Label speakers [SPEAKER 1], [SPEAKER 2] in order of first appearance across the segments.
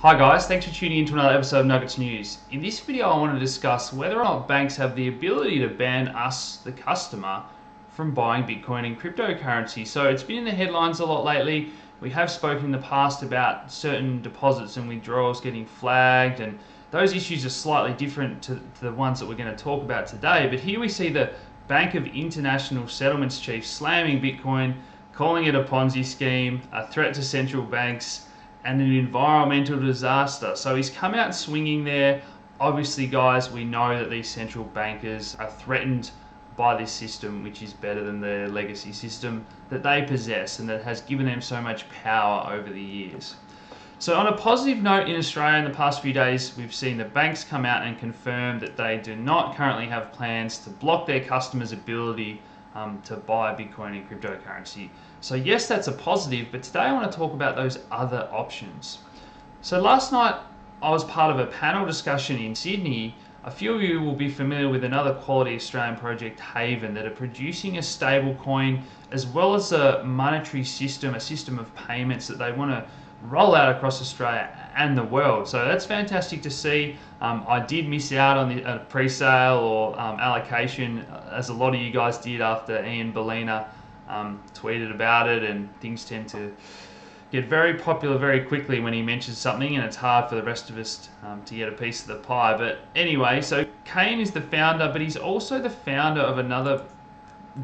[SPEAKER 1] Hi guys, thanks for tuning in to another episode of Nuggets News. In this video I want to discuss whether or not banks have the ability to ban us, the customer, from buying Bitcoin and cryptocurrency. So it's been in the headlines a lot lately. We have spoken in the past about certain deposits and withdrawals getting flagged, and those issues are slightly different to the ones that we're going to talk about today. But here we see the Bank of International Settlements chief slamming Bitcoin, calling it a Ponzi scheme, a threat to central banks, and an environmental disaster. So he's come out swinging there. Obviously, guys, we know that these central bankers are threatened by this system, which is better than the legacy system that they possess and that has given them so much power over the years. So on a positive note, in Australia in the past few days, we've seen the banks come out and confirm that they do not currently have plans to block their customers' ability to buy Bitcoin and cryptocurrency. So yes, that's a positive, but today I want to talk about those other options. So last night I was part of a panel discussion in Sydney. A few of you will be familiar with another quality Australian project, Haven, that are producing a stable coin as well as a monetary system, a system of payments that they want to roll out across Australia and the world. So that's fantastic to see. I did miss out on the pre-sale or allocation, as a lot of you guys did after Ian Bellina tweeted about it, and things tend to get very popular very quickly when he mentions something, and it's hard for the rest of us to get a piece of the pie. But anyway, so Kane is the founder, but he's also the founder of another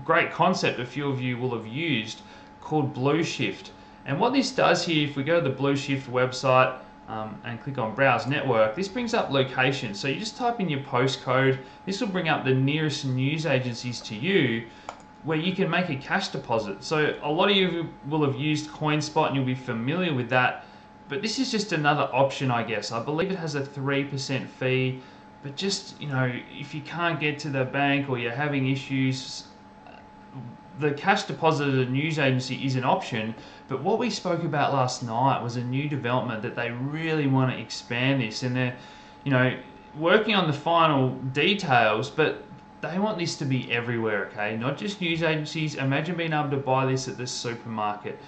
[SPEAKER 1] great concept a few of you will have used called Blue Shift. And what this does here, if we go to the Blue Shift website and click on Browse Network, this brings up location. So you just type in your postcode. This will bring up the nearest news agencies to you where you can make a cash deposit. So a lot of you will have used CoinSpot and you'll be familiar with that. But this is just another option, I guess. I believe it has a 3% fee. But just, you know, if you can't get to the bank or you're having issues, the cash deposit at a news agency is an option. But what we spoke about last night was a new development that they really want to expand this, and they're, you know, working on the final details, but they want this to be everywhere, okay? Not just news agencies. Imagine being able to buy this at the supermarket.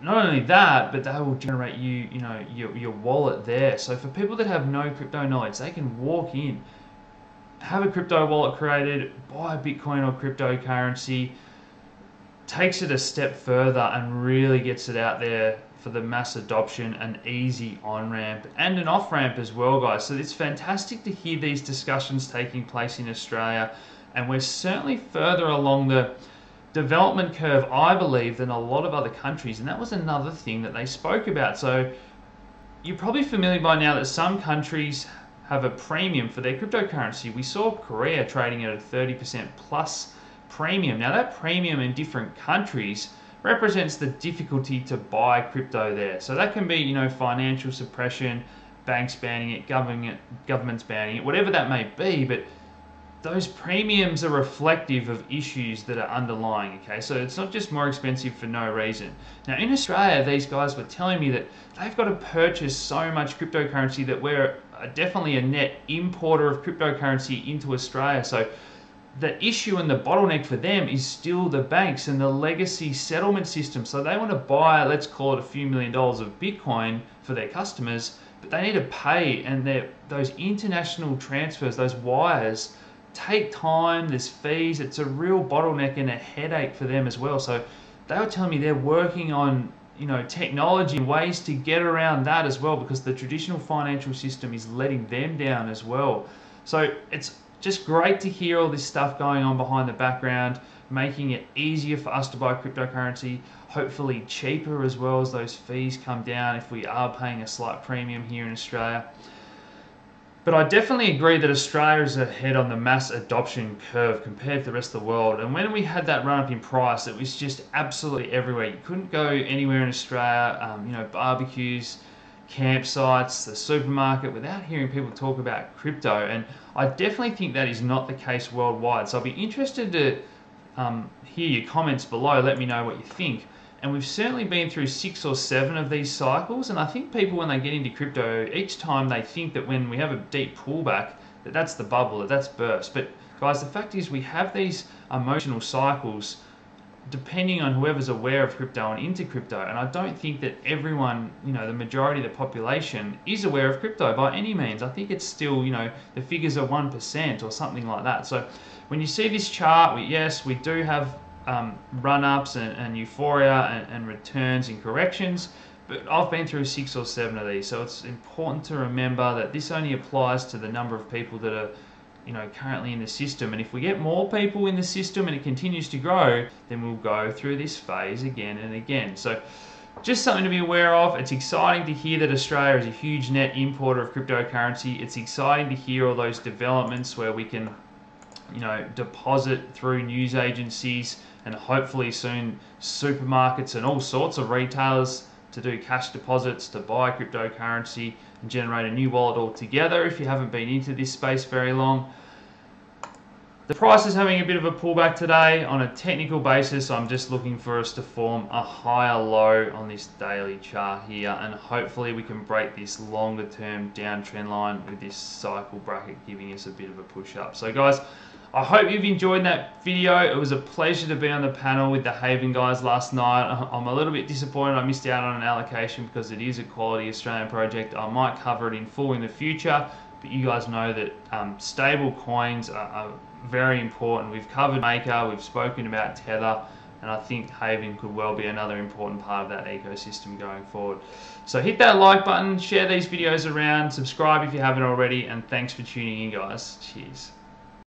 [SPEAKER 1] Not only that, but they will generate your wallet there. So for people that have no crypto knowledge, they can walk in, have a crypto wallet created, buy a Bitcoin or cryptocurrency, takes it a step further and really gets it out there for the mass adoption, an easy on-ramp and an off-ramp as well, guys. So it's fantastic to hear these discussions taking place in Australia, and we're certainly further along the development curve, I believe, than a lot of other countries. And that was another thing that they spoke about. So you're probably familiar by now that some countries have a premium for their cryptocurrency. We saw Korea trading at a 30% plus premium. Now that premium in different countries represents the difficulty to buy crypto there. So that can be, you know, financial suppression, banks banning it, governments banning it, whatever that may be. But those premiums are reflective of issues that are underlying, okay? So it's not just more expensive for no reason. Now in Australia, these guys were telling me that they've got to purchase so much cryptocurrency that we're definitely a net importer of cryptocurrency into Australia. So the issue and the bottleneck for them is still the banks and the legacy settlement system. So they want to buy, let's call it a few $1 million of Bitcoin for their customers, but they need to pay, and those international transfers, those wires, take time, there's fees. It's a real bottleneck and a headache for them as well. So they were telling me they're working on, you know, technology and ways to get around that as well, because the traditional financial system is letting them down as well. So it's just great to hear all this stuff going on behind the background, making it easier for us to buy cryptocurrency, hopefully cheaper as well as those fees come down if we are paying a slight premium here in Australia. But I definitely agree that Australia is ahead on the mass adoption curve compared to the rest of the world. And when we had that run up in price, it was just absolutely everywhere. You couldn't go anywhere in Australia, you know, barbecues, campsites, the supermarket, without hearing people talk about crypto. And I definitely think that is not the case worldwide. So I'll be interested to hear your comments below. Let me know what you think. And we've certainly been through 6 or 7 of these cycles. And I think people, when they get into crypto, each time they think that when we have a deep pullback, that's the bubble, that's burst. But guys, the fact is we have these emotional cycles depending on whoever's aware of crypto and into crypto. And I don't think that everyone, the majority of the population is aware of crypto by any means. I think it's still, the figures are 1% or something like that. So when you see this chart, yes, we do have run-ups and euphoria and returns and corrections, but I've been through 6 or 7 of these. So it's important to remember that this only applies to the number of people that are currently in the system. And if we get more people in the system and it continues to grow, then we'll go through this phase again and again. So just something to be aware of. It's exciting to hear that Australia is a huge net importer of cryptocurrency. It's exciting to hear all those developments where we can deposit through news agencies and hopefully soon supermarkets and all sorts of retailers to do cash deposits to buy cryptocurrency and generate a new wallet altogether if you haven't been into this space very long. The price is having a bit of a pullback today. On a technical basis, I'm just looking for us to form a higher low on this daily chart here, and hopefully we can break this longer term downtrend line with this cycle bracket giving us a bit of a push up. So guys, I hope you've enjoyed that video. It was a pleasure to be on the panel with the Haven guys last night. I'm a little bit disappointed I missed out on an allocation because it is a quality Australian project. I might cover it in full in the future, but you guys know that stable coins are very important. We've covered Maker, we've spoken about Tether, and I think Haven could well be another important part of that ecosystem going forward. So hit that like button, share these videos around, subscribe if you haven't already, and thanks for tuning in, guys. Cheers.